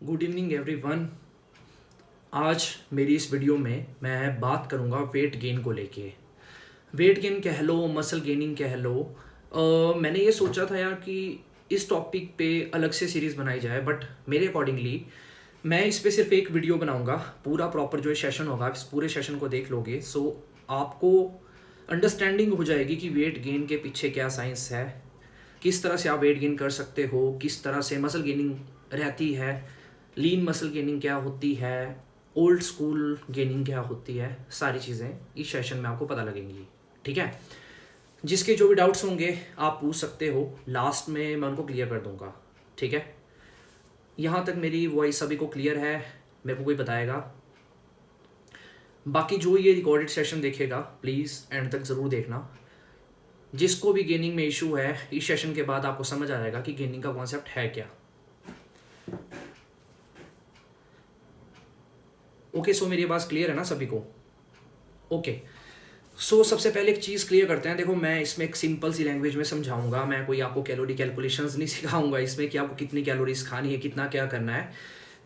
Good evening everyone. आज मेरी इस वीडियो में मैं बात करूंगा वेट गेन को लेके। वेट गेन कह लो, मसल गेनिंग कह लो। मैंने ये सोचा था यार कि इस टॉपिक पे अलग से सीरीज़ बनाई जाए, बट मेरे अकॉर्डिंगली मैं इस पे सिर्फ एक वीडियो बनाऊंगा। पूरा प्रॉपर जो सेशन होगा, इस पूरे सेशन को देख लोगे सो आपको अंडरस्टैंडिंग हो जाएगी कि वेट गेन के पीछे क्या साइंस है, किस तरह से आप वेट गेन कर सकते हो, किस तरह से मसल गेनिंग रहती है, लीन मसल गेनिंग क्या होती है, ओल्ड स्कूल गेनिंग क्या होती है। सारी चीज़ें इस सेशन में आपको पता लगेंगी। ठीक है, जिसके जो भी डाउट्स होंगे आप पूछ सकते हो, लास्ट में मैं उनको क्लियर कर दूंगा। ठीक है, यहाँ तक मेरी वॉइस सभी को क्लियर है? मेरे को कोई बताएगा? बाकी जो ये रिकॉर्डेड सेशन देखेगा प्लीज़ एंड तक ज़रूर देखना। जिसको भी गेनिंग में इशू है, इस सेशन के बाद आपको समझ आ जाएगा कि गेनिंग का कॉन्सेप्ट है क्या। ओके, सो मेरी बात क्लियर है ना सभी को? ओके, सो सबसे पहले एक चीज़ क्लियर करते हैं। देखो, मैं इसमें एक सिंपल सी लैंग्वेज में समझाऊंगा। मैं कोई आपको कैलोरी कैलकुलेशंस नहीं सिखाऊंगा इसमें कि आपको कितनी कैलोरीज खानी है, कितना क्या करना है।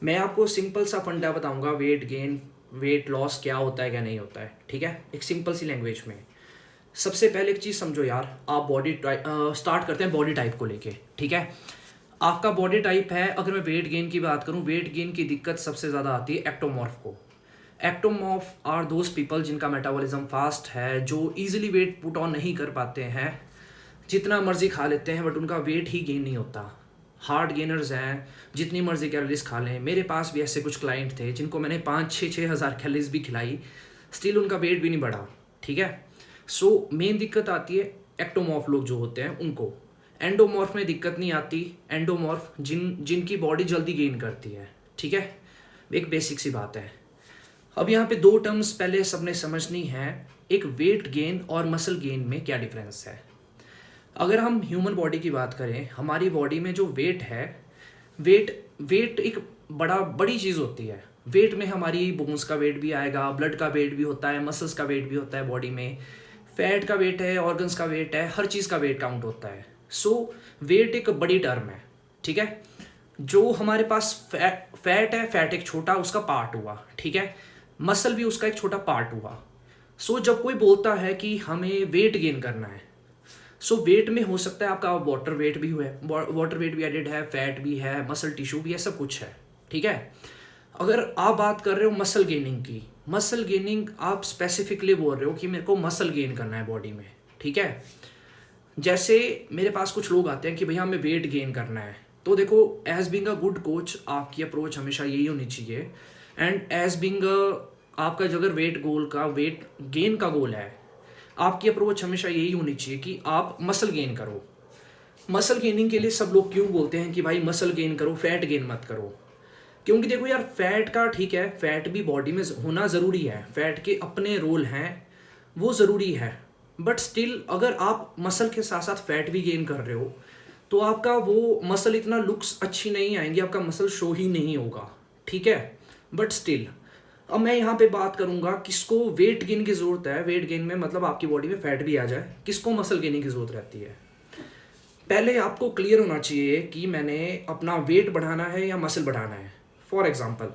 मैं आपको सिंपल सा फंडा बताऊंगा, वेट गेन वेट लॉस क्या होता है क्या नहीं होता है। ठीक है, एक सिंपल सी लैंग्वेज में। सबसे पहले एक चीज़ समझो यार, आप स्टार्ट करते हैं बॉडी टाइप को लेके। ठीक है, आपका बॉडी टाइप है, अगर मैं वेट गेन की बात करूं, वेट गेन की दिक्कत सबसे ज़्यादा आती है एक्टोमॉर्फ को। एक्टोमॉर्फ आर दोज पीपल जिनका मेटाबॉलिज्म फास्ट है, जो इजीली वेट पुट ऑन नहीं कर पाते हैं, जितना मर्जी खा लेते हैं बट उनका वेट ही गेन नहीं होता। हार्ड गेनर्स हैं, जितनी मर्जी कैलोरीज खा लें। मेरे पास भी ऐसे कुछ क्लाइंट थे जिनको मैंने 5-6 हज़ार कैलोरीज भी खिलाई, स्टिल उनका वेट भी नहीं बढ़ा। ठीक है, सो मेन दिक्कत आती है एक्टोमॉर्फ लोग जो होते हैं उनको। एंडोमॉर्फ में दिक्कत नहीं आती। एंडोमॉर्फ जिनकी बॉडी जल्दी गेन करती है। ठीक है, एक बेसिक सी बात है। अब यहाँ पे दो टर्म्स पहले सबने समझनी है, एक वेट गेन और मसल गेन में क्या डिफरेंस है। अगर हम ह्यूमन बॉडी की बात करें, हमारी बॉडी में जो वेट है, वेट वेट एक बड़ी चीज़ होती है। वेट में हमारी बोन्स का वेट भी आएगा, ब्लड का वेट भी होता है, मसल्स का वेट भी होता है बॉडी में, फैट का वेट है, ऑर्गन्स का वेट है, हर चीज़ का वेट काउंट होता है। सो वेट एक बड़ी टर्म है। ठीक है, जो हमारे पास फैट है, फैट एक छोटा उसका पार्ट हुआ। ठीक है, मसल भी उसका एक छोटा पार्ट हुआ। सो जब कोई बोलता है कि हमें वेट गेन करना है, सो वेट में हो सकता है आपका वाटर वेट भी हुआ, वाटर वेट भी एडेड है, फैट भी है, मसल टिश्यू भी है, सब कुछ है। ठीक है, अगर आप बात कर रहे हो मसल गेनिंग की, मसल गेनिंग आप स्पेसिफिकली बोल रहे हो कि मेरे को मसल गेन करना है बॉडी में। ठीक है, जैसे मेरे पास कुछ लोग आते हैं कि भैया हमें वेट गेन करना है, तो देखो, as being a good coach आपकी अप्रोच हमेशा यही होनी चाहिए। एंड एज बीइंग आपका जो अगर वेट गेन का गोल है, आपकी अप्रोच हमेशा यही होनी चाहिए कि आप मसल गेन करो। मसल गेनिंग के लिए सब लोग क्यों बोलते हैं कि भाई मसल गेन करो, फैट गेन मत करो? क्योंकि देखो यार, फैट का ठीक है, फैट भी बॉडी में होना ज़रूरी है, फैट के अपने रोल हैं, वो ज़रूरी है। बट स्टिल अगर आप मसल के साथ साथ फैट भी गेन कर रहे हो, तो आपका वो मसल इतना लुक्स अच्छी नहीं आएंगी, आपका मसल शो ही नहीं होगा। ठीक है, बट स्टिल अब मैं यहाँ पे बात करूँगा किसको वेट गेन की ज़रूरत है। वेट गेन में मतलब आपकी बॉडी में फैट भी आ जाए, किसको मसल गेनिंग की ज़रूरत रहती है। पहले आपको क्लियर होना चाहिए कि मैंने अपना वेट बढ़ाना है या मसल बढ़ाना है। फॉर एग्जाम्पल,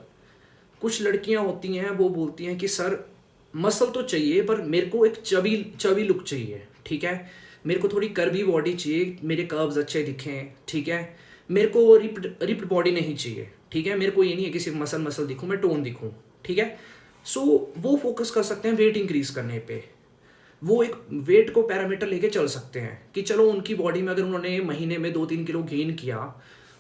कुछ लड़कियां होती हैं, वो बोलती हैं कि सर मसल तो चाहिए पर मेरे को एक चबी चबी लुक चाहिए। ठीक है, मेरे को थोड़ी कर्वी बॉडी चाहिए, मेरे कर्व्स अच्छे दिखें। ठीक है, मेरे को रिप्ड बॉडी नहीं चाहिए। ठीक है, मेरे को ये नहीं है कि सिर्फ मसल मसल दिखूं, मैं टोन दिखूं। ठीक है, सो वो फोकस कर सकते हैं वेट इंक्रीज करने पे। वो एक वेट को पैरामीटर लेके चल सकते हैं कि चलो उनकी बॉडी में अगर उन्होंने महीने में 2-3 किलो गेन किया,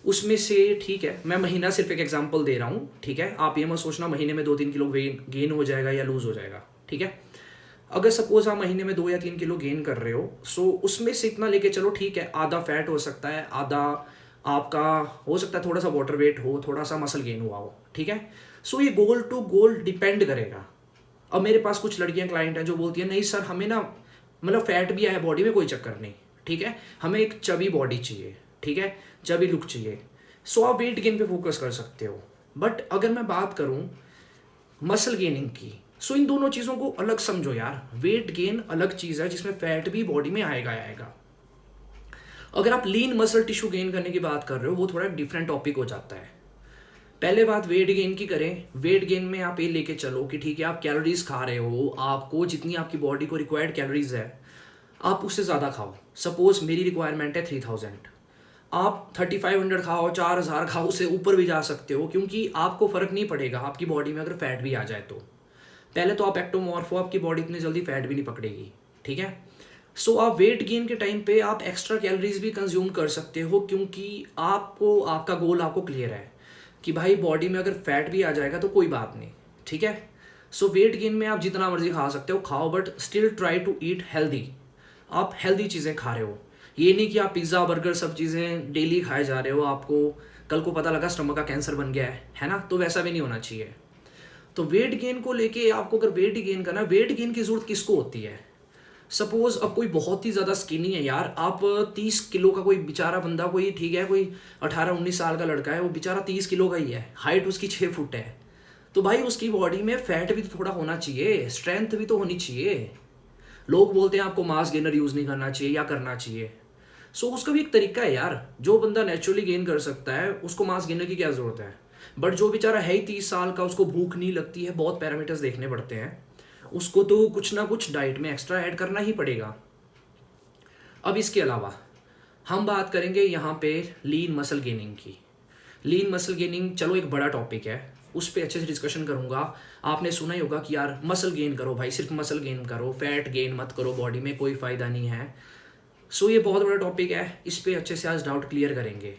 उसमें से ठीक है, मैं महीना सिर्फ एक एग्जांपल दे रहा हूँ। ठीक है, आप ये मत सोचना महीने में 2-3 किलो गेन हो जाएगा या लूज हो जाएगा। ठीक है, अगर सपोज आप महीने में 2 या 3 किलो गेन कर रहे हो, सो उसमें से इतना लेके चलो, ठीक है, आधा फैट हो सकता है, आधा आपका हो सकता है थोड़ा सा वाटर वेट हो, थोड़ा सा मसल गेन हुआ हो। ठीक है, सो ये गोल टू गोल डिपेंड करेगा। अब मेरे पास कुछ लड़कियां क्लाइंट हैं जो बोलती हैं नहीं सर, हमें ना मतलब फैट भी आया बॉडी में, कोई चक्कर नहीं। ठीक है, हमें एक चबी बॉडी चाहिए। ठीक है, चबी लुक चाहिए। सो आप वेट गेन पे फोकस कर सकते हो। बट अगर मैं बात करूं मसल गेनिंग की, सो इन दोनों चीज़ों को अलग समझो यार। वेट गेन अलग चीज़ है जिसमें फैट भी बॉडी में आएगा आएगा। अगर आप लीन मसल टिश्यू गेन करने की बात कर रहे हो, वो थोड़ा डिफरेंट टॉपिक हो जाता है। पहले बात वेट गेन की करें। वेट गेन में आप ये लेके चलो कि ठीक है आप कैलोरीज खा रहे हो, आपको जितनी आपकी बॉडी को रिक्वायर्ड कैलोरीज है आप उससे ज़्यादा खाओ। सपोज मेरी रिक्वायरमेंट है 3000, आप 3500 खाओ, 4000 खाओ, उससे ऊपर भी जा सकते हो, क्योंकि आपको फ़र्क नहीं पड़ेगा आपकी बॉडी में अगर फैट भी आ जाए तो। पहले तो आप एक्टोमॉर्फ हो, आपकी बॉडी इतनी जल्दी फैट भी नहीं पकड़ेगी, ठीक है। सो आप वेट गेन के टाइम पे आप एक्स्ट्रा कैलोरीज भी कंज्यूम कर सकते हो, क्योंकि आपको आपका गोल आपको क्लियर है कि भाई बॉडी में अगर फैट भी आ जाएगा तो कोई बात नहीं, ठीक है। सो वेट गेन में आप जितना मर्जी खा सकते हो, खाओ, but still try to eat healthy. आप हेल्दी चीज़ें खा रहे हो, ये नहीं कि आप पिज़्ज़ा बर्गर सब चीज़ें डेली खाए जा रहे हो, आपको कल को पता लगा स्टमक का कैंसर बन गया है ना, तो वैसा भी नहीं होना चाहिए। तो वेट गेन को लेके आपको अगर वेट गेन करना, वेट गेन की जरूरत किसको होती है? सपोज अब कोई बहुत ही ज़्यादा स्किनी है यार, आप 30 किलो का कोई बेचारा बंदा, कोई ठीक है कोई 18-19 साल का लड़का है, वो बेचारा 30 किलो का ही है, हाइट उसकी 6 फुट है, तो भाई उसकी बॉडी में फैट भी तो थोड़ा होना चाहिए, स्ट्रेंथ भी तो होनी चाहिए। लोग बोलते हैं आपको मास गेनर यूज़ नहीं करना चाहिए या करना चाहिए। सो उसका भी एक तरीका है यार, जो बंदा नेचुरली गेन कर सकता है उसको मास गेनर की क्या ज़रूरत है। बट जो बेचारा है ही 30 साल का, उसको भूख नहीं लगती है, बहुत पैरामीटर्स देखने पड़ते हैं, उसको तो कुछ ना कुछ डाइट में एक्स्ट्रा ऐड करना ही पड़ेगा। अब इसके अलावा हम बात करेंगे यहाँ पे लीन मसल गेनिंग की। लीन मसल गेनिंग चलो एक बड़ा टॉपिक है, उस पर अच्छे से डिस्कशन करूँगा। आपने सुना ही होगा कि यार मसल गेन करो भाई, सिर्फ मसल गेन करो, फैट गेन मत करो, बॉडी में कोई फ़ायदा नहीं है। सो ये बहुत बड़ा टॉपिक है, इस पर अच्छे से आज डाउट क्लियर करेंगे।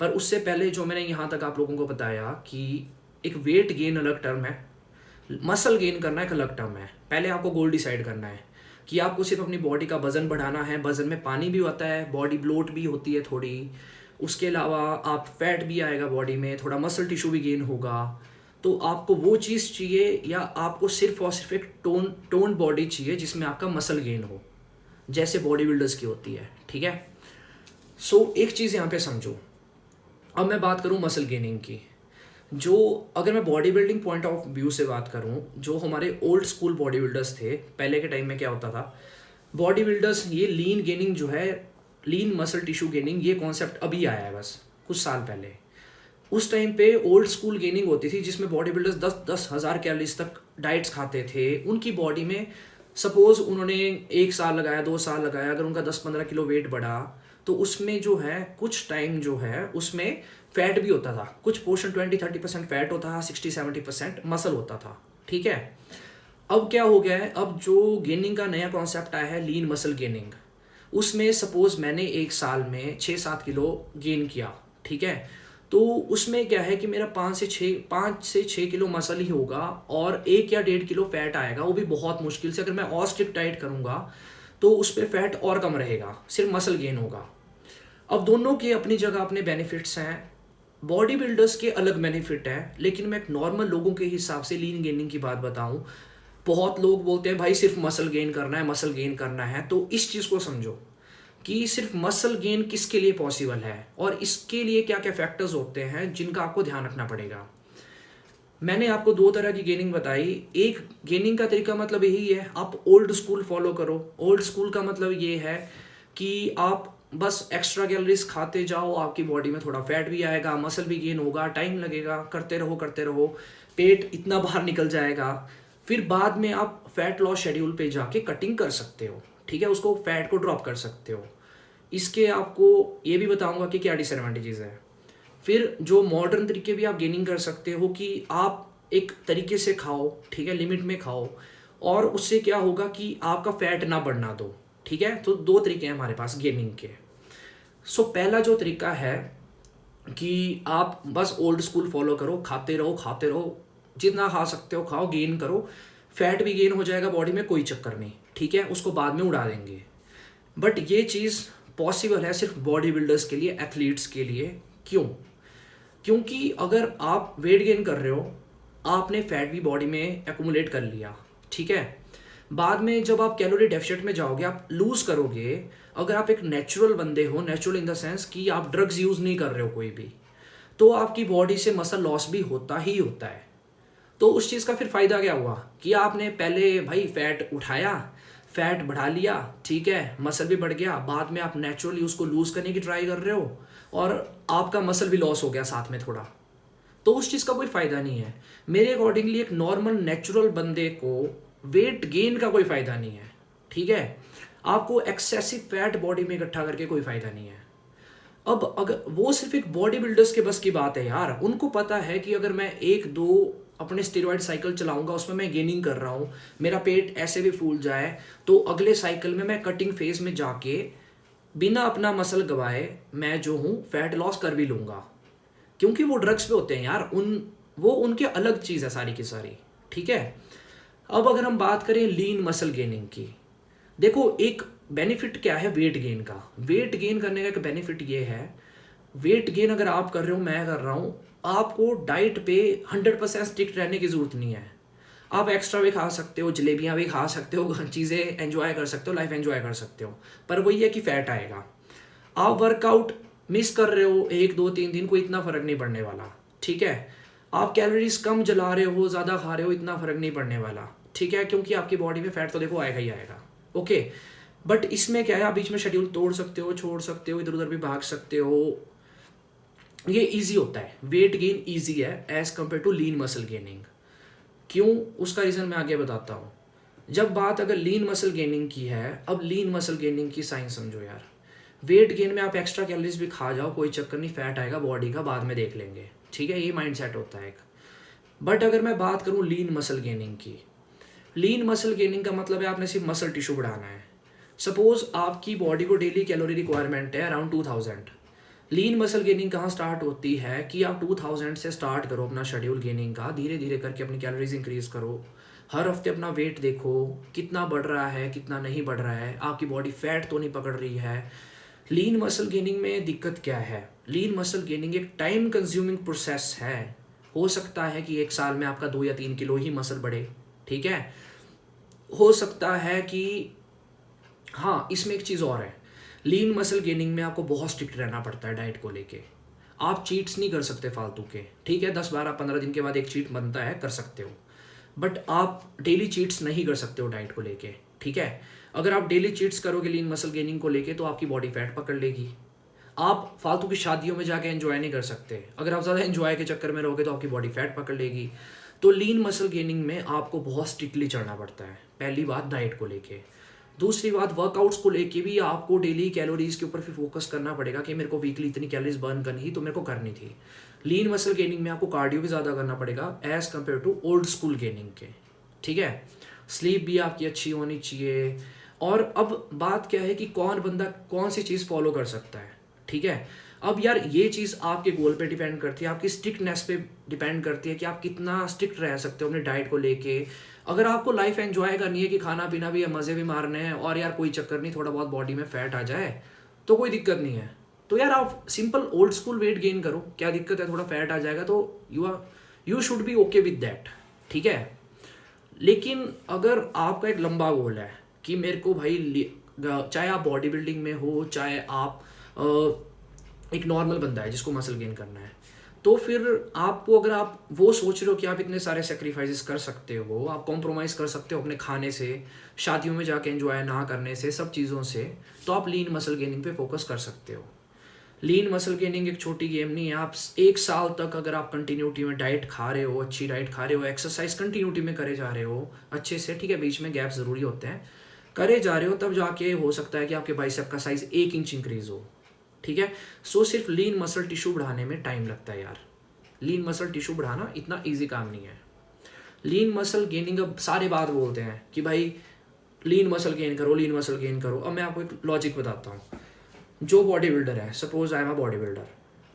पर उससे पहले जो मैंने यहाँ तक आप लोगों को बताया कि एक वेट गेन अलग टर्म है, मसल गेन करना एक अलग टर्म है। पहले आपको गोल डिसाइड करना है कि आपको सिर्फ अपनी बॉडी का वजन बढ़ाना है, वजन में पानी भी होता है, बॉडी ब्लोट भी होती है थोड़ी, उसके अलावा आप फैट भी आएगा बॉडी में, थोड़ा मसल टिश्यू भी गेन होगा। तो आपको वो चीज़ चाहिए या आपको सिर्फ और सिर्फ एक टोन बॉडी चाहिए जिसमें आपका मसल गेन हो, जैसे बॉडी बिल्डर्स की होती है, ठीक है। सो एक चीज़ यहाँ पे समझो, अब मैं बात करूँ मसल गेनिंग की। जो अगर मैं body building point of view से बात करूं, जो हमारे ओल्ड स्कूल बॉडी बिल्डर्स थे पहले के टाइम में, क्या होता था, बॉडी बिल्डर्स ये लीन गेनिंग जो है, लीन मसल टिश्यू गेनिंग, ये कॉन्सेप्ट अभी आया है बस कुछ साल पहले। उस टाइम पे ओल्ड स्कूल गेनिंग होती थी जिसमें बॉडी बिल्डर्स 10-10 हज़ार कैलोरीज तक डाइट्स खाते थे उनकी बॉडी में। सपोज उन्होंने 1 साल लगाया, 2 साल लगाया, अगर उनका 10-15 किलो वेट बढ़ा तो उसमें जो है कुछ टाइम जो है उसमें फैट भी होता था, कुछ पोर्शन 20-30% फैट होता था, 60-70% मसल होता था, ठीक है। अब क्या हो गया है, अब जो गेनिंग का नया कॉन्सेप्ट आया है लीन मसल गेनिंग, उसमें सपोज मैंने 1 साल में 6-7 किलो गेन किया, ठीक है, तो उसमें क्या है कि मेरा 5 से 6 किलो मसल ही होगा और 1 या 1.5 किलो फैट आएगा, वो भी बहुत मुश्किल से। अगर मैं और स्ट्रिक्ट डाइट करूँगा तो उस पर फैट और कम रहेगा, सिर्फ मसल गेन होगा। अब दोनों के अपनी जगह अपने बेनिफिट्स हैं, बॉडी बिल्डर्स के अलग बेनिफिट हैं, लेकिन मैं एक नॉर्मल लोगों के हिसाब से लीन गेनिंग की बात बताऊं। बहुत लोग बोलते हैं भाई सिर्फ मसल गेन करना है, मसल गेन करना है, तो इस चीज़ को समझो कि सिर्फ मसल गेन किसके लिए पॉसिबल है और इसके लिए क्या क्या फैक्टर्स होते हैं जिनका आपको ध्यान रखना पड़ेगा। मैंने आपको 2 तरह की गेनिंग बताई। एक गेनिंग का तरीका मतलब यही है, आप ओल्ड स्कूल फॉलो करो। ओल्ड स्कूल का मतलब ये है कि आप बस एक्स्ट्रा कैलोरीज खाते जाओ, आपकी बॉडी में थोड़ा फैट भी आएगा, मसल भी गेन होगा, टाइम लगेगा, करते रहो, पेट इतना बाहर निकल जाएगा, फिर बाद में आप फैट लॉस शेड्यूल पे जाके कटिंग कर सकते हो, ठीक है, उसको फैट को ड्रॉप कर सकते हो। इसके आपको ये भी बताऊंगा कि क्या डिसएडवांटेजेस है। फिर जो मॉडर्न तरीके भी आप गेनिंग कर सकते हो कि आप एक तरीके से खाओ, ठीक है, लिमिट में खाओ, और उससे क्या होगा कि आपका फैट ना बढ़ना दो, ठीक है। तो 2 तरीके हैं हमारे पास गेनिंग के। सो पहला जो तरीका है कि आप बस ओल्ड स्कूल फॉलो करो, खाते रहो, जितना खा सकते हो खाओ, गेन करो, फैट भी गेन हो जाएगा बॉडी में, कोई चक्कर नहीं, ठीक है, उसको बाद में उड़ा देंगे। बट ये चीज़ पॉसिबल है सिर्फ बॉडी बिल्डर्स के लिए, एथलीट्स के लिए। क्यों? क्योंकि अगर आप वेट गेन कर रहे हो, आपने फैट भी बॉडी में एक्यूमुलेट कर लिया, ठीक है, बाद में जब आप कैलोरी डेफिसिट में जाओगे, आप लूज करोगे। अगर आप एक नेचुरल बंदे हो, नेचुरल इन द सेंस कि आप ड्रग्स यूज़ नहीं कर रहे हो कोई भी, तो आपकी बॉडी से मसल लॉस भी होता ही होता है। तो उस चीज़ का फिर फ़ायदा क्या हुआ कि आपने पहले भाई फैट उठाया, फैट बढ़ा लिया, ठीक है, मसल भी बढ़ गया, बाद में आप नेचुरली उसको लूज़ करने की ट्राई कर रहे हो और आपका मसल भी लॉस हो गया साथ में थोड़ा। तो उस चीज़ का कोई फ़ायदा नहीं है। मेरे अकॉर्डिंगली एक नॉर्मल नेचुरल बंदे को वेट गेन का कोई फ़ायदा नहीं है, ठीक है। आपको एक्सेसिव फैट बॉडी में इकट्ठा करके कोई फ़ायदा नहीं है। अब अगर वो सिर्फ एक बॉडी बिल्डर्स के बस की बात है यार, उनको पता है कि अगर मैं एक दो अपने स्टेरॉइड साइकिल चलाऊंगा, उसमें मैं गेनिंग कर रहा हूँ, मेरा पेट ऐसे भी फूल जाए, तो अगले साइकिल में मैं कटिंग फेज में जाके बिना अपना मसल गवाए मैं जो हूँ फैट लॉस कर भी लूँगा, क्योंकि वो ड्रग्स पे होते हैं यार, वो उनके अलग चीज़ है सारी की सारी, ठीक है। अब अगर हम बात करें लीन मसल गेनिंग की, देखो एक बेनिफिट क्या है वेट गेन का। वेट गेन करने का एक बेनिफिट ये है, वेट गेन अगर आप कर रहे हो, मैं कर रहा हूँ, आपको डाइट पे 100% स्ट्रिक्ट रहने की ज़रूरत नहीं है। आप एक्स्ट्रा भी खा सकते हो, जलेबियाँ भी खा सकते हो, चीज़ें एंजॉय कर सकते हो, लाइफ एंजॉय कर सकते हो, पर वही है कि फैट आएगा। आप वर्कआउट मिस कर रहे हो 1 2 3 दिन, कोई इतना फ़र्क नहीं पड़ने वाला, ठीक है। आप कैलोरीज कम जला रहे हो, ज़्यादा खा रहे हो, इतना फ़र्क नहीं पड़ने वाला, ठीक है, क्योंकि आपकी बॉडी में फैट तो देखो आएगा ही आएगा, ओके। बट इसमें क्या है, आप बीच में शेड्यूल तोड़ सकते हो, छोड़ सकते हो, इधर उधर भी भाग सकते हो, ये इजी होता है। वेट गेन इजी है as compare to lean muscle gaining. क्यों, उसका रीज़न मैं आगे बताता हूँ। जब बात अगर लीन मसल गेनिंग की है, अब लीन मसल गेनिंग की साइंस समझो यार। वेट गेन में आप एक्स्ट्रा कैलोरीज भी खा जाओ, कोई चक्कर नहीं, फैट आएगा बॉडी का, बाद में देख लेंगे, ठीक है, ये माइंड सेट होता है एक। बट अगर मैं बात करूँ लीन मसल गेनिंग की, लीन मसल गेनिंग का मतलब है आपने सिर्फ मसल टिश्यू बढ़ाना है। सपोज आपकी बॉडी को डेली कैलोरी रिक्वायरमेंट है अराउंड 2000। लीन मसल गेनिंग कहाँ स्टार्ट होती है कि आप 2000 से स्टार्ट करो अपना शेड्यूल गेनिंग का, धीरे धीरे करके अपनी कैलोरीज इंक्रीज करो, हर हफ्ते अपना वेट देखो कितना बढ़ रहा है कितना नहीं बढ़ रहा है, आपकी बॉडी फैट तो नहीं पकड़ रही है। लीन मसल गेनिंग में दिक्कत क्या है, लीन मसल गेनिंग एक टाइम कंज्यूमिंग प्रोसेस है। हो सकता है कि एक साल में आपका 2 या 3 किलो ही मसल बढ़े, ठीक है। हो सकता है कि, हाँ इसमें एक चीज़ और है, लीन मसल गेनिंग में आपको बहुत स्ट्रिक्ट रहना पड़ता है डाइट को लेके। आप चीट्स नहीं कर सकते फालतू के, ठीक है, 10 12 15 दिन के बाद एक चीट बनता है, कर सकते हो, बट आप डेली चीट्स नहीं कर सकते हो डाइट को लेके, ठीक है। अगर आप डेली चीट्स करोगे लीन मसल गेनिंग को लेके तो आपकी बॉडी फैट पकड़ लेगी। आप फालतू की शादियों में जाके एंजॉय नहीं कर सकते, अगर आप ज़्यादा एंजॉय के चक्कर में रहोगे तो आपकी बॉडी फैट पकड़ लेगी। तो लीन मसल गेनिंग में आपको बहुत स्ट्रिक्टली चढ़ना पड़ता है, पहली बात डाइट को लेके। दूसरी बात वर्कआउट्स को लेके भी आपको डेली कैलोरीज के ऊपर फिर फोकस करना पड़ेगा कि मेरे को वीकली इतनी कैलोरीज बर्न करनी थी तो मेरे को करनी थी। लीन मसल गेनिंग में आपको कार्डियो भी ज़्यादा करना पड़ेगा as compare to old school gaining के, ठीक है। स्लीप भी आपकी अच्छी होनी चाहिए। और अब बात क्या है कि कौन बंदा कौन सी चीज़ फॉलो कर सकता है, ठीक है। अब यार ये चीज़ आपके गोल पे डिपेंड करती है, आपकी स्ट्रिक्टनेस पे डिपेंड करती है कि आप कितना स्ट्रिक्ट रह सकते हो अपने डाइट को लेके। अगर आपको लाइफ एंजॉय करनी है कि खाना पीना भी है, मज़े भी मारने हैं, और यार कोई चक्कर नहीं थोड़ा बहुत बॉडी में फैट आ जाए तो कोई दिक्कत नहीं है, तो यार आप simple old school weight gain करो, क्या दिक्कत है, थोड़ा फैट आ जाएगा तो you should be okay with that, ठीक है। लेकिन अगर आपका एक लंबा गोल है कि मेरे को भाई, चाहे आप बॉडी बिल्डिंग में हो, चाहे आप एक नॉर्मल बंदा है जिसको मसल गेन करना है, तो फिर आपको, अगर आप वो सोच रहे हो कि आप इतने सारे सेक्रीफाइसेस कर सकते हो, आप कॉम्प्रोमाइज़ कर सकते हो अपने खाने से, शादियों में जाके एंजॉय ना करने से, सब चीज़ों से, तो आप लीन मसल गेनिंग पे फोकस कर सकते हो। लीन मसल गेनिंग एक छोटी गेम नहीं है। आप 1 साल तक अगर आप कंटिन्यूटी में डाइट खा रहे हो, अच्छी डाइट खा रहे हो, एक्सरसाइज कंटिन्यूटी में करे जा रहे हो अच्छे से, ठीक है, बीच में गैप ज़रूरी होते हैं, करे जा रहे हो, तब जाके हो सकता है कि आपके बाइसेप का साइज़ 1 इंच इंक्रीज हो, ठीक है। सो सिर्फ लीन मसल टिश्यू बढ़ाने में टाइम लगता है यार, लीन मसल टिश्यू बढ़ाना इतना ईजी काम नहीं है। लीन मसल गेनिंग, अब सारे बात बोलते हैं कि भाई लीन मसल गेन करो, लीन मसल गेन करो। अब मैं आपको एक लॉजिक बताता हूँ। जो बॉडी बिल्डर है, suppose I am a body builder,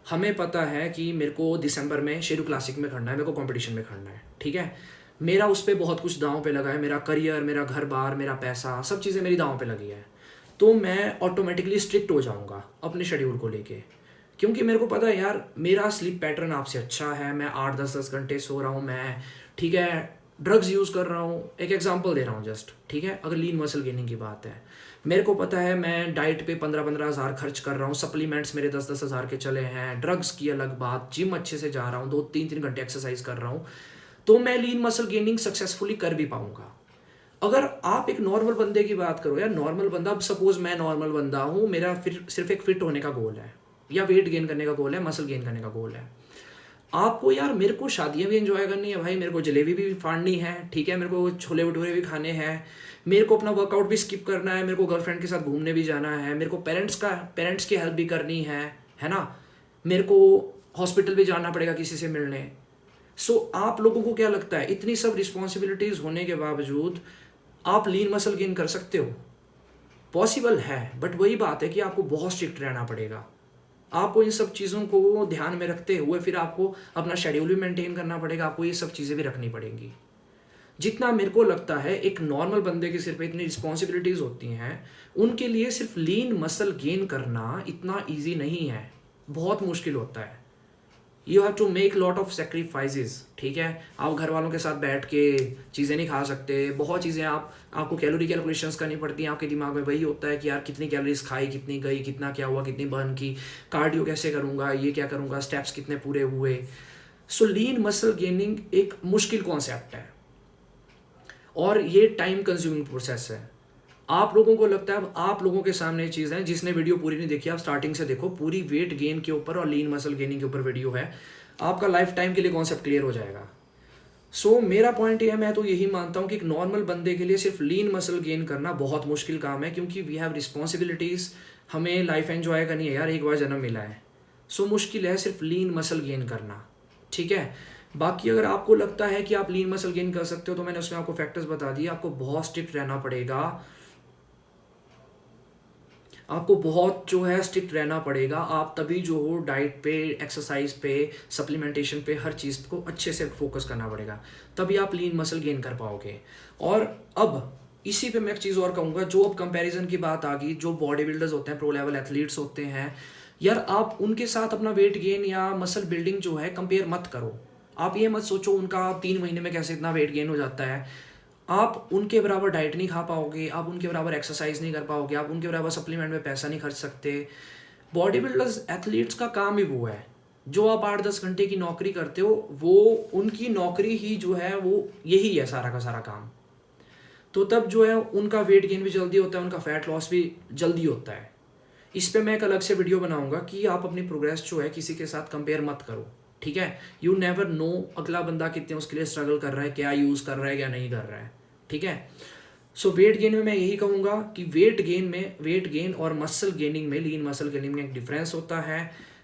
हमें पता है कि मेरे को दिसंबर में शेरू क्लासिक में खड़ना है, मेरे को कंपटीशन में खड़ना है, ठीक है। मेरा उस पर बहुत कुछ दांव पे लगा है, मेरा करियर, मेरा घर बार, मेरा पैसा, सब चीज़ें मेरी दांव पे लगी है, तो मैं ऑटोमेटिकली स्ट्रिक्ट हो जाऊँगा अपने शेड्यूल को लेके, क्योंकि मेरे को पता है यार मेरा स्लीप पैटर्न आपसे अच्छा है, मैं 8 10 10 घंटे सो रहा हूँ मैं, ठीक है, ड्रग्स यूज़ कर रहा हूँ, एक एग्जांपल दे रहा हूँ जस्ट, ठीक है। अगर लीन मसल गेनिंग की बात है, मेरे को पता है मैं डाइट पे 15 15 हज़ार खर्च कर रहा हूँ, सप्लीमेंट्स मेरे 10 10 हज़ार के चले हैं, ड्रग्स की अलग बात, जिम अच्छे से जा रहा हूँ, 2 3 3 घंटे एक्सरसाइज कर रहा हूँ, तो मैं लीन मसल गेनिंग सक्सेसफुली कर भी पाऊंगा। अगर आप एक नॉर्मल बंदे की बात करो यार, नॉर्मल बंदा, अब सपोज मैं नॉर्मल बंदा हूँ, मेरा फिर सिर्फ एक फिट होने का गोल है या वेट गेन करने का गोल है, मसल गेन करने का गोल है, आपको यार, मेरे को शादियाँ भी एंजॉय करनी है भाई, मेरे को जलेबी भी फाड़नी है, ठीक है, मेरे को छोले भटूरे भी खाने हैं, मेरे को अपना वर्कआउट भी स्किप करना है, मेरे को गर्लफ्रेंड के साथ घूमने भी जाना है, मेरे को पेरेंट्स की हेल्प भी करनी है ना, मेरे को हॉस्पिटल भी जाना पड़ेगा किसी से मिलने। सो आप लोगों को क्या लगता है, इतनी सब रिस्पॉन्सिबिलिटीज़ होने के बावजूद आप लीन मसल गेन कर सकते हो? पॉसिबल है, बट वही बात है कि आपको बहुत स्ट्रिक्ट रहना पड़ेगा। आपको इन सब चीज़ों को ध्यान में रखते हुए फिर आपको अपना शेड्यूल भी मेंटेन करना पड़ेगा, आपको ये सब चीज़ें भी रखनी पड़ेंगी। जितना मेरे को लगता है एक नॉर्मल बंदे के सिर पे इतनी रिस्पॉन्सिबिलिटीज़ होती हैं, उनके लिए सिर्फ लीन मसल गेन करना इतना ईजी नहीं है, बहुत मुश्किल होता है। You have to make lot of sacrifices, ठीक है। आप घर वालों के साथ बैठ के चीज़ें नहीं खा सकते, बहुत चीज़ें आपको कैलोरी कैलकुलेशंस करनी पड़ती हैं। आपके दिमाग में वही होता है कि यार कितनी कैलोरीज खाई, कितनी गई, कितना क्या हुआ, कितनी बर्न की, कार्डियो कैसे करूँगा, ये क्या करूँगा, स्टेप्स कितने पूरे हुए। सो लीन मसल गेनिंग एक मुश्किल कॉन्सेप्ट है और ये टाइम कंज्यूमिंग प्रोसेस है। आप लोगों को लगता है, अब आप लोगों के सामने ये चीज़ है, जिसने वीडियो पूरी नहीं देखी आप स्टार्टिंग से देखो, पूरी वेट गेन के ऊपर और लीन मसल गेनिंग के ऊपर वीडियो है, आपका लाइफ टाइम के लिए कॉन्सेप्ट क्लियर हो जाएगा। सो मेरा पॉइंट ये है, मैं तो यही मानता हूँ कि एक नॉर्मल बंदे के लिए सिर्फ लीन मसल गेन करना बहुत मुश्किल काम है, क्योंकि वी हैव रिस्पॉन्सिबिलिटीज़, हमें लाइफ एंजॉय करनी है यार, एक बार जन्म मिला है। सो मुश्किल है सिर्फ लीन मसल गेन करना, ठीक है। बाकी अगर आपको लगता है कि आप लीन मसल गेन कर सकते हो, तो मैंने उसमें आपको फैक्टर्स बता दिए। आपको बहुत स्ट्रिक्ट रहना पड़ेगा, आपको बहुत जो है स्ट्रिक्ट रहना पड़ेगा, आप तभी जो हो डाइट पे, एक्सरसाइज पे, सप्लीमेंटेशन पे, हर चीज़ को अच्छे से फोकस करना पड़ेगा, तभी आप लीन मसल गेन कर पाओगे। और अब इसी पे मैं एक चीज़ और कहूँगा, जो अब कंपैरिजन की बात आ गई, जो बॉडी बिल्डर्स होते हैं, प्रो लेवल एथलीट्स होते हैं यार, आप उनके साथ अपना वेट गेन या मसल बिल्डिंग जो है कंपेयर मत करो। आप ये मत सोचो उनका 3 महीने में कैसे इतना वेट गेन हो जाता है। आप उनके बराबर डाइट नहीं खा पाओगे, आप उनके बराबर एक्सरसाइज नहीं कर पाओगे, आप उनके बराबर सप्लीमेंट में पैसा नहीं खर्च सकते। बॉडी बिल्डर्स एथलीट्स का काम ही वो है। जो आप 8-10 घंटे की नौकरी करते हो, वो उनकी नौकरी ही जो है वो यही है सारा का सारा काम। तो तब जो है उनका वेट गेन भी जल्दी होता है, उनका फैट लॉस भी जल्दी होता है। इस पे मैं एक अलग से वीडियो बनाऊंगा कि आप अपनी प्रोग्रेस जो है किसी के साथ कंपेयर मत करो, ठीक है। यू नेवर नो अगला बंदा कितने उसके लिए स्ट्रगल कर रहा है, क्या यूज़ कर रहा है, क्या नहीं कर रहा है, ठीक है। सो वेट गेन में मैं यही कहूँगा कि वेट गेन और मसल गेनिंग में, लीन मसल गेनिंग में एक डिफरेंस होता है।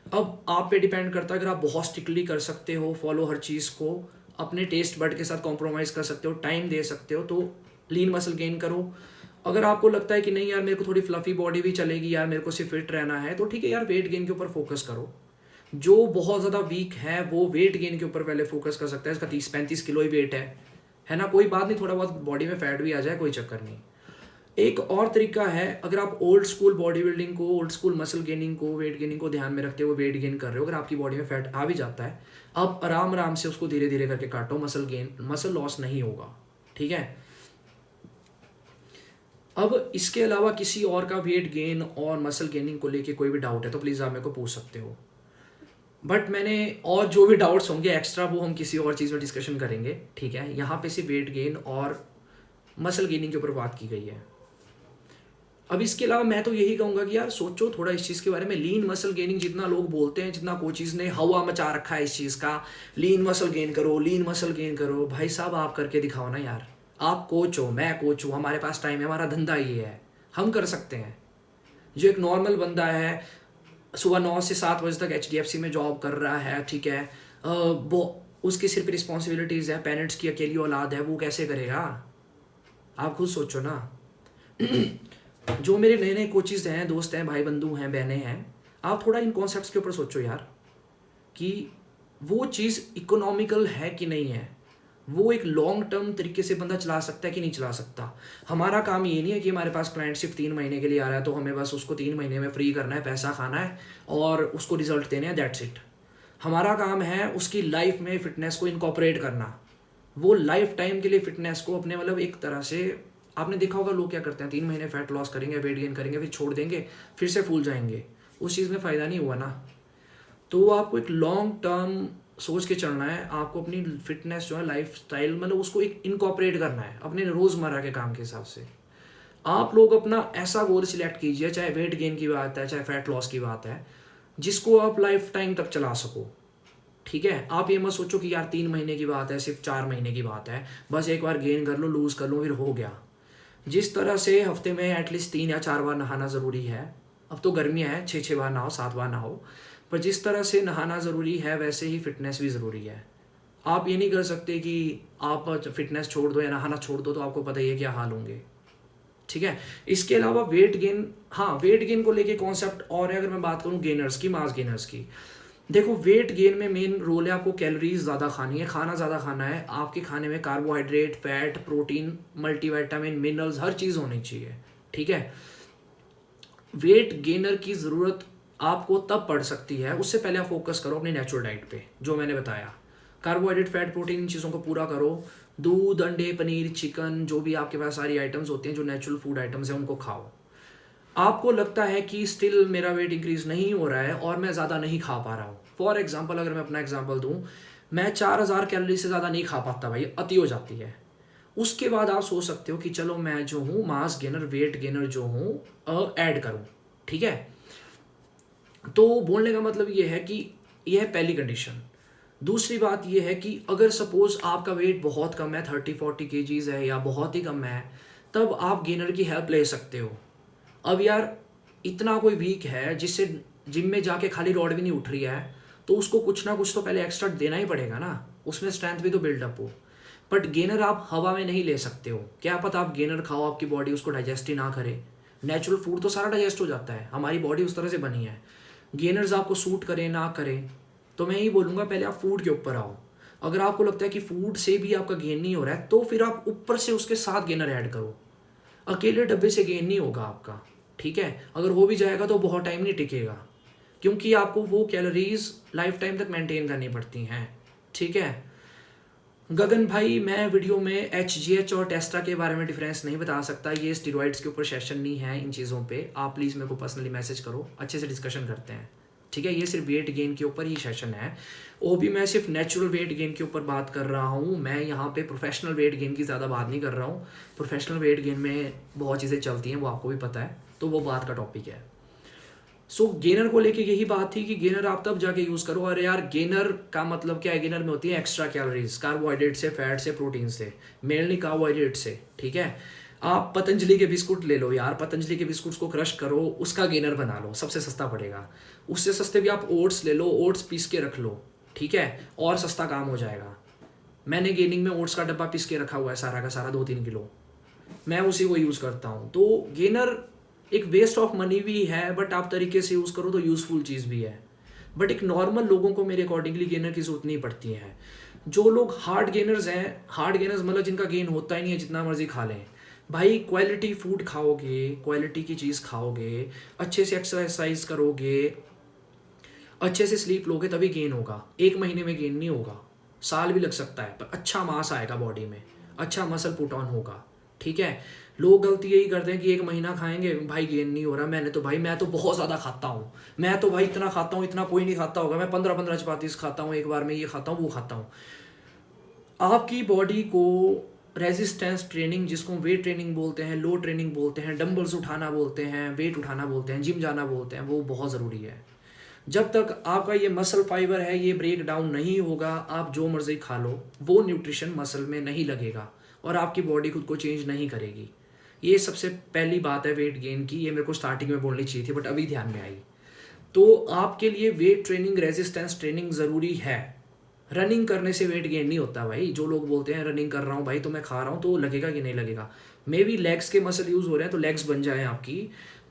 अब आप पे डिपेंड करता है, अगर आप बहुत स्ट्रिक्टली कर सकते हो फॉलो हर चीज़ को, अपने टेस्ट बड के साथ कॉम्प्रोमाइज़ कर सकते हो, टाइम दे सकते हो, तो लीन मसल गेन करो। अगर आपको लगता है कि नहीं यार मेरे को थोड़ी फ्लफी बॉडी भी चलेगी यार, मेरे को सिर्फ फिट रहना है, तो ठीक है यार, वेट गेन के ऊपर फोकस करो। जो बहुत ज़्यादा वीक है वो वेट गेन के ऊपर पहले फोकस कर सकता है, इसका 30-35 किलो ही वेट है ना, कोई बात नहीं, थोड़ा बहुत बॉडी में फैट भी आ जाए, कोई चक्कर नहीं। एक और तरीका है, अगर आप ओल्ड स्कूल बॉडी बिल्डिंग को, ओल्ड स्कूल मसल गेनिंग को, वेट गेनिंग को ध्यान में रखते हुए वेट गेन कर रहे हो, अगर आपकी बॉडी में फैट आ भी जाता है, आप आराम आराम से उसको धीरे धीरे करके काटो, मसल लॉस नहीं होगा, ठीक है। अब इसके अलावा किसी और का वेट गेन और मसल गेनिंग को लेके कोई भी डाउट है तो प्लीज़ आप मेरे को पूछ सकते हो। बट मैंने और जो भी डाउट्स होंगे एक्स्ट्रा वो हम किसी और चीज़ में डिस्कशन करेंगे, ठीक है। यहाँ पे सिर्फ वेट गेन और मसल गेनिंग के ऊपर बात की गई है। अब इसके अलावा मैं तो यही कहूँगा कि यार सोचो थोड़ा इस चीज़ के बारे में। लीन मसल गेनिंग जितना लोग बोलते हैं, जितना कोचेज़ ने हवा मचा रखा है इस चीज़ का, लीन मसल गेन करो, लीन मसल गेन करो, भाई साहब आप करके दिखाओ ना यार। आप कोच हो, मैं कोच हूँ, हमारे पास टाइम है, हमारा धंधा ये है, हम कर सकते हैं। जो एक नॉर्मल बंदा है, सुबह 9 से 7 बजे तक HDFC में जॉब कर रहा है, ठीक है, वो उसकी सिर्फ रिस्पॉन्सिबिलिटीज़ है, पेरेंट्स की अकेली औलाद है, वो कैसे करेगा? आप खुद सोचो ना। जो मेरे नए नए कोचेज़ हैं, दोस्त हैं, भाई बंधु हैं, बहनें हैं, आप थोड़ा इन कॉन्सेप्ट्स के ऊपर सोचो यार कि वो चीज़ इकोनॉमिकल है कि नहीं है, वो एक लॉन्ग टर्म तरीके से बंदा चला सकता है कि नहीं चला सकता। हमारा काम ये नहीं है कि हमारे पास क्लाइंट सिर्फ 3 महीने के लिए आ रहा है तो हमें बस उसको 3 महीने में फ्री करना है, पैसा खाना है और उसको रिजल्ट देने हैं, दैट्स इट। हमारा काम है उसकी लाइफ में फिटनेस को इनकॉर्पोरेट करना, वो लाइफ टाइम के लिए फिटनेस को अपने मतलब एक तरह से, आपने देखा होगा लोग क्या करते हैं, 3 महीने फैट लॉस करेंगे, वेट गेन करेंगे, फिर छोड़ देंगे, फिर से फूल जाएंगे, उस चीज़ में फ़ायदा नहीं हुआ ना। तो आपको एक लॉन्ग टर्म सोच के चलना है, आपको अपनी फिटनेस जो है, लाइफ स्टाइल मतलब उसको एक इनकॉर्पोरेट करना है अपने रोज़मर्रा के काम के हिसाब से। आप लोग अपना ऐसा गोल सिलेक्ट कीजिए, चाहे वेट गेन की बात है, चाहे फैट लॉस की बात है, जिसको आप लाइफ टाइम तक चला सको। ठीक है, आप ये मत सोचो कि यार 3 महीने की बात है, सिर्फ 4 महीने की बात है, बस एक बार गेन कर लो, लूज़ कर लो, फिर हो गया। जिस तरह से हफ्ते में एटलीस्ट 3 या 4 बार नहाना ज़रूरी है, अब तो गर्मियाँ हैं, 6 6 बार नहाओ, 7 बार नहाओ, पर जिस तरह से नहाना ज़रूरी है वैसे ही फिटनेस भी ज़रूरी है। आप ये नहीं कर सकते कि आप फिटनेस छोड़ दो या नहाना छोड़ दो, तो आपको पता ही है क्या हाल होंगे। ठीक है, इसके अलावा वेट गेन, हाँ वेट गेन को लेके कॉन्सेप्ट और है। अगर मैं बात करूँ गेनर्स की, मास गेनर्स की, देखो वेट गेन में मेन रोल है आपको कैलोरीज ज़्यादा खानी है, खाना ज़्यादा खाना है। आपके खाने में carbohydrate, fat, protein, multivitamin, minerals, हर चीज़ होनी चाहिए। ठीक है, वेट गेनर की ज़रूरत आपको तब पड़ सकती है, उससे पहले आप फोकस करो अपनी नेचुरल डाइट पे, जो मैंने बताया। कार्बोहाइड्रेट, फैट, प्रोटीन, इन चीज़ों को पूरा करो। दूध, अंडे, पनीर, चिकन, जो भी आपके पास सारी आइटम्स होती हैं जो नेचुरल फूड आइटम्स हैं, उनको खाओ। आपको लगता है कि स्टिल मेरा वेट इंक्रीज नहीं हो रहा है और मैं ज़्यादा नहीं खा पा रहा हूँ, फॉर एग्जाम्पल अगर मैं अपना एग्जाम्पल दूँ, मैं 4000 कैलोरी से ज़्यादा नहीं खा पाता भाई, अति हो जाती है। उसके बाद आप सोच सकते हो कि चलो मैं जो हूँ मास गेनर, वेट गेनर जो हूँ ऐड करूँ। ठीक है, तो बोलने का मतलब ये है कि यह है पहली कंडीशन। दूसरी बात यह है कि अगर सपोज आपका वेट बहुत कम है, 30 40 kgs है या बहुत ही कम है, तब आप गेनर की हेल्प ले सकते हो। अब यार इतना कोई वीक है जिससे जिम में जाके खाली रॉड भी नहीं उठ रही है, तो उसको कुछ ना कुछ तो पहले एक्स्ट्रा देना ही पड़ेगा ना, उसमें स्ट्रेंथ भी तो बिल्डअप हो। बट गेनर आप हवा में नहीं ले सकते हो, क्या पता आप गेनर खाओ, आपकी बॉडी उसको डाइजेस्ट ही ना करे। नेचुरल फूड तो सारा डाइजेस्ट हो जाता है, हमारी बॉडी उस तरह से बनी है। गेनर्स आपको सूट करें ना करें, तो मैं यही बोलूँगा पहले आप फूड के ऊपर आओ। अगर आपको लगता है कि फूड से भी आपका गेन नहीं हो रहा है, तो फिर आप ऊपर से उसके साथ गेनर ऐड करो। अकेले डब्बे से गेन नहीं होगा आपका। ठीक है, अगर हो भी जाएगा तो बहुत टाइम नहीं टिकेगा, क्योंकि आपको वो कैलोरीज लाइफ टाइम तक मेंटेन करनी पड़ती हैं। ठीक है गगन भाई, मैं वीडियो में एच और टेस्टा के बारे में डिफरेंस नहीं बता सकता, ये स्टीरॉइड्स के ऊपर सेशन नहीं है। इन चीज़ों पे आप प्लीज़ मेरे को पर्सनली मैसेज करो, अच्छे से डिस्कशन करते हैं। ठीक है, ये सिर्फ वेट गेन के ऊपर ही सेशन है, वो भी मैं सिर्फ नेचुरल वेट गेन के ऊपर बात कर रहा हूँ। मैं यहाँ पे प्रोफेशनल वेट गेन की ज़्यादा बात नहीं कर रहा हूँ। प्रोफेशनल वेट गेन में बहुत चीज़ें चलती हैं, वो आपको भी पता है, तो वो बात का टॉपिक है। सो गेनर को लेके यही बात थी कि गेनर आप तब जाके यूज़ करो। अरे यार गेनर का मतलब क्या है, गेनर में होती है एक्स्ट्रा कैलोरीज, कार्बोहाइड्रेट से, फैट से, प्रोटीन से, मेनली कार्बोहाइड्रेट से। ठीक है, आप पतंजलि के बिस्कुट ले लो यार, पतंजलि के बिस्कुट्स को क्रश करो, उसका गेनर बना लो, सबसे सस्ता पड़ेगा। उससे सस्ते भी आप ओट्स ले लो, ओट्स पीस के रख लो। ठीक है, और सस्ता काम हो जाएगा। मैंने गेनिंग में ओट्स का डब्बा पीस के रखा हुआ है सारा का सारा, 2 3 किलो, मैं उसी को यूज़ करता हूँ। तो गेनर एक वेस्ट ऑफ मनी भी है, बट आप तरीके से यूज़ करो तो यूज़फुल चीज़ भी है। बट एक नॉर्मल लोगों को मेरे अकॉर्डिंगली गेनर की जरूरत नहीं पड़ती है। जो लोग हार्ड गेनर्स हैं, हार्ड गेनर्स मतलब जिनका गेन होता ही नहीं है, जितना मर्जी खा लें, भाई क्वालिटी फूड खाओगे, क्वालिटी की चीज़ खाओगे, अच्छे से एक्सरसाइज करोगे, अच्छे से स्लीप लोगे, तभी गेन होगा। 1 महीने में गेन नहीं होगा, साल भी लग सकता है, पर अच्छा मास आएगा बॉडी में, अच्छा मसल पुट ऑन होगा। ठीक है, लोग गलती यही करते हैं कि 1 महीना खाएंगे, भाई गेन नहीं हो रहा, मैं तो बहुत ज़्यादा खाता हूँ, मैं तो भाई इतना खाता हूँ, इतना कोई नहीं खाता होगा, मैं 15 15 चपातीस खाता हूँ एक बार में, ये खाता हूँ वो खाता हूँ। आपकी बॉडी को रेजिस्टेंस ट्रेनिंग, जिसको वेट ट्रेनिंग बोलते हैं, लो ट्रेनिंग बोलते हैं, डंबल्स उठाना बोलते हैं, वेट उठाना बोलते हैं, जिम जाना बोलते हैं, वो बहुत ज़रूरी है। जब तक आपका ये मसल फाइबर है ये ब्रेक डाउन नहीं होगा, आप जो मर्जी खा लो, वो न्यूट्रिशन मसल में नहीं लगेगा और आपकी बॉडी खुद को चेंज नहीं करेगी। ये सबसे पहली बात है वेट गेन की, ये मेरे को स्टार्टिंग में बोलनी चाहिए थी बट अभी ध्यान में आई। तो आपके लिए वेट ट्रेनिंग, रेजिस्टेंस ट्रेनिंग ज़रूरी है। रनिंग करने से वेट गेन नहीं होता भाई। जो लोग बोलते हैं रनिंग कर रहा हूँ भाई तो मैं खा रहा हूँ, तो लगेगा कि नहीं लगेगा, मे बी लेग्स के मसल यूज़ हो रहे हैं तो लेग्स बन जाए आपकी,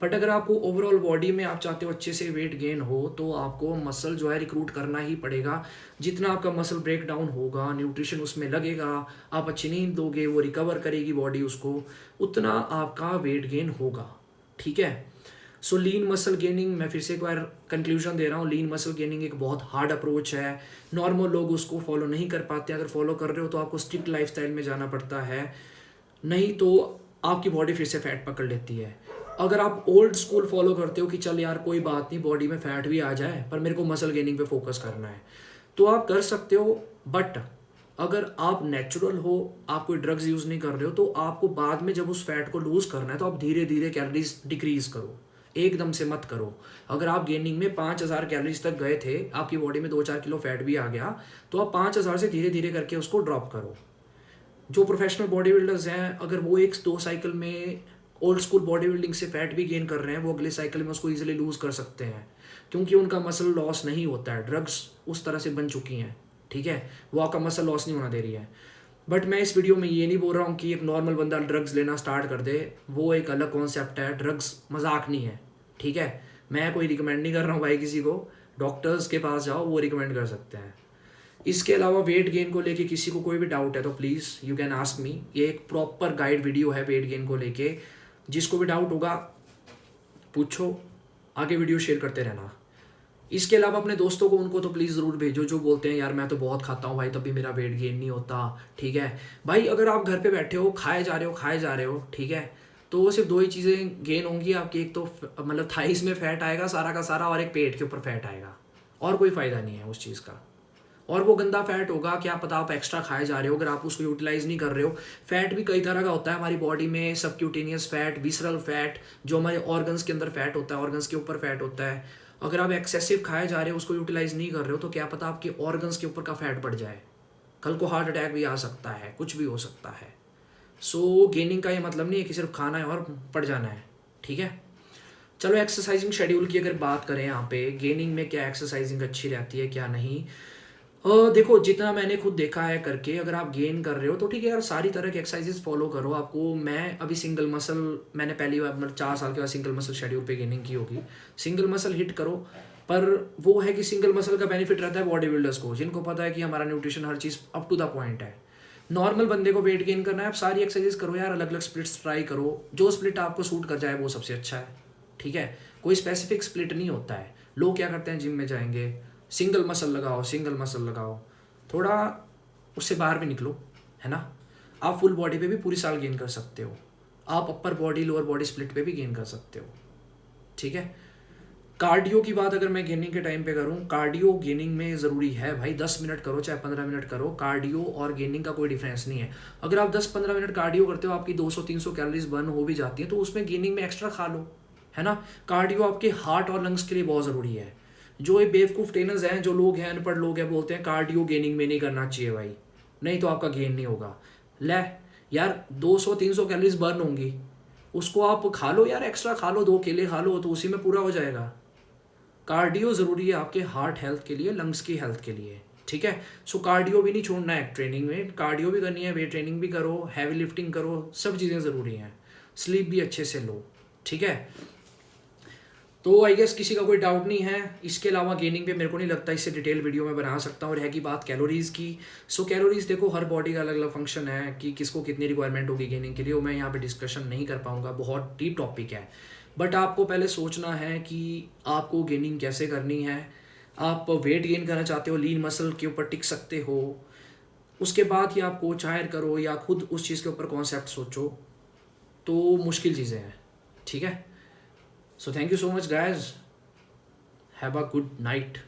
बट अगर आपको ओवरऑल बॉडी में आप चाहते हो अच्छे से वेट गेन हो, तो आपको मसल जो है रिक्रूट करना ही पड़ेगा। जितना आपका मसल ब्रेक डाउन होगा, न्यूट्रिशन उसमें लगेगा, आप अच्छी नींद दोगे, वो रिकवर करेगी बॉडी उसको, उतना आपका वेट गेन होगा। ठीक है, सो लीन मसल गेनिंग, मैं फिर से एक बार कंक्लूजन दे रहा हूँ, लीन मसल गेनिंग एक बहुत हार्ड अप्रोच है, नॉर्मल लोग उसको फॉलो नहीं कर पाते। अगर फॉलो कर रहे हो तो आपको स्ट्रिक्ट लाइफस्टाइल में जाना पड़ता है, नहीं तो आपकी बॉडी फिर से फैट पकड़ लेती है। अगर आप ओल्ड स्कूल फॉलो करते हो कि चल यार कोई बात नहीं, बॉडी में फैट भी आ जाए पर मेरे को मसल गेनिंग पे फोकस करना है, तो आप कर सकते हो। बट अगर आप नेचुरल हो, आप कोई ड्रग्स यूज़ नहीं कर रहे हो, तो आपको बाद में जब उस फैट को लूज़ करना है तो आप धीरे धीरे कैलोरीज डिक्रीज करो। एकदम से मत करो। अगर आप गेनिंग में 5000 कैलोरीज तक गए थे, आपकी बॉडी में 2-4 किलो फैट भी आ गया, तो आप 5000 से धीरे धीरे करके उसको ड्रॉप करो। जो प्रोफेशनल बॉडी बिल्डर्स हैं, अगर वो 1-2 साइकिल में ओल्ड स्कूल बॉडी बिल्डिंग से फैट भी गेन कर रहे हैं, वो अगले साइकिल में उसको ईजिली लूज कर सकते हैं, क्योंकि उनका मसल लॉस नहीं होता है। ड्रग्स उस तरह से बन चुकी हैं, ठीक है, वो आपका मसल लॉस नहीं होना दे रही है। बट मैं इस वीडियो में ये नहीं बोल रहा हूँ कि एक नॉर्मल बंदा ड्रग्स लेना स्टार्ट कर दे, वो एक अलग कॉन्सेप्ट है। ड्रग्स मजाक नहीं है, ठीक है। मैं कोई रिकमेंड नहीं कर रहा हूँ भाई किसी को, डॉक्टर्स के पास जाओ, वो रिकमेंड कर सकते हैं। इसके अलावा वेट गेन को लेके किसी को कोई भी डाउट है तो please you can ask me. ये एक प्रॉपर गाइड वीडियो है वेट गेन को लेके, जिसको भी डाउट होगा पूछो, आगे वीडियो शेयर करते रहना। इसके अलावा अपने दोस्तों को, उनको तो प्लीज़ ज़रूर भेजो जो बोलते हैं यार मैं तो बहुत खाता हूँ भाई तब भी मेरा वेट गेन नहीं होता, ठीक है। भाई अगर आप घर पे बैठे हो, खाए जा रहे हो, ठीक है, तो वो सिर्फ 2 ही चीज़ें गेन होंगी आपकी। एक तो मतलब थाइस में फैट आएगा सारा का सारा, और एक पेट के ऊपर फैट आएगा, और कोई फ़ायदा नहीं है उस चीज़ का। और वो गंदा फैट होगा, क्या पता आप एक्स्ट्रा खाए जा रहे हो, अगर आप उसको यूटिलाइज नहीं कर रहे हो। फैट भी कई तरह का होता है हमारी बॉडी में, सबक्यूटेनियस फैट, विसरल फैट, जो हमारे ऑर्गन्स के अंदर फैट होता है, ऑर्गन्स के ऊपर फैट होता है। अगर आप एक्सेसिव खाए जा रहे हो, उसको यूटिलाइज नहीं कर रहे हो, तो क्या पता आपके ऑर्गन्स के ऊपर का फैट बढ़ जाए, कल को हार्ट अटैक भी आ सकता है, कुछ भी हो सकता है। सो गेनिंग का ये मतलब नहीं है कि सिर्फ खाना है और पड़ जाना है, ठीक है। चलो एक्सरसाइजिंग शेड्यूल की अगर बात करें यहाँ पे, गेनिंग में क्या एक्सरसाइजिंग अच्छी रहती है क्या नहीं। देखो जितना मैंने खुद देखा है करके, अगर आप गेन कर रहे हो तो ठीक है यार, सारी तरह के एक्सरसाइजेस फॉलो करो। आपको मैं अभी सिंगल मसल, मैंने पहली बार मतलब 4 साल के बाद सिंगल मसल शेड्यूल पे गेनिंग की होगी। सिंगल मसल हिट करो, पर वो है कि सिंगल मसल का बेनिफिट रहता है बॉडी बिल्डर्स को, जिनको पता है कि हमारा न्यूट्रिशन हर चीज़ अप टू द पॉइंट है। नॉर्मल बंदे को वेट गेन करना है, आप सारी एक्सरसाइज करो यार, अलग अलग स्प्लिट्स ट्राई करो, जो स्प्लिट आपको सूट कर जाए वो सबसे अच्छा है, ठीक है। कोई स्पेसिफिक स्प्लिट नहीं होता है। लोग क्या करते हैं, जिम में जाएंगे, सिंगल मसल लगाओ, सिंगल मसल लगाओ, थोड़ा उससे बाहर भी निकलो, है ना। आप फुल बॉडी पे भी पूरी साल गेन कर सकते हो, आप upper body lower body split पे भी गेन कर सकते हो, ठीक है। कार्डियो की बात अगर मैं गेनिंग के टाइम पे करूँ, कार्डियो गेनिंग में ज़रूरी है भाई। 10 मिनट करो चाहे 15 मिनट करो, कार्डियो और गेनिंग का कोई डिफरेंस नहीं है। अगर आप 10-15 मिनट कार्डियो करते हो, आपकी 200-300 कैलोरीज बर्न हो भी जाती हैं, तो उसमें गेनिंग में एक्स्ट्रा खा लो, है ना। कार्डियो आपके हार्ट और लंग्स के लिए बहुत ज़रूरी है। जो ये बेवकूफ़ ट्रेनर्स हैं, जो लोग हैं, अनपढ़ लोग हैं, बोलते हैं कार्डियो गेनिंग में नहीं करना चाहिए भाई, नहीं तो आपका गेन नहीं होगा। ले यार, 200-300 कैलोरीज बर्न होंगी, उसको आप खा लो यार, एक्स्ट्रा खा लो, 2 केले खा लो, तो उसी में पूरा हो जाएगा। कार्डियो ज़रूरी है आपके हार्ट हेल्थ के लिए, लंग्स की हेल्थ के लिए, ठीक है। सो कार्डियो भी नहीं छोड़ना है ट्रेनिंग में, कार्डियो भी करनी है, वेट ट्रेनिंग भी करो, हैवी लिफ्टिंग करो, सब चीज़ें ज़रूरी हैं। स्लीप भी अच्छे से लो, ठीक है। तो आई गेस किसी का कोई डाउट नहीं है। इसके अलावा गेनिंग पे मेरे को नहीं लगता इससे डिटेल वीडियो में बना सकता हूँ। और है की बात कैलोरीज़ की, सो कैलोरीज़ देखो हर बॉडी का अलग अलग फंक्शन है कि किसको कितनी रिक्वायरमेंट होगी गेनिंग के लिए, वो मैं यहाँ पे डिस्कशन नहीं कर पाऊँगा, बहुत डीप टॉपिक है। बट आपको पहले सोचना है कि आपको गेनिंग कैसे करनी है। आप वेट गेन करना चाहते हो, लीन मसल के ऊपर टिक सकते हो, उसके बाद ही आप कोच हायर करो या खुद उस चीज़ के ऊपर कॉन्सेप्ट सोचो, तो मुश्किल चीज़ें हैं, ठीक है। So thank you so much guys. Have a good night.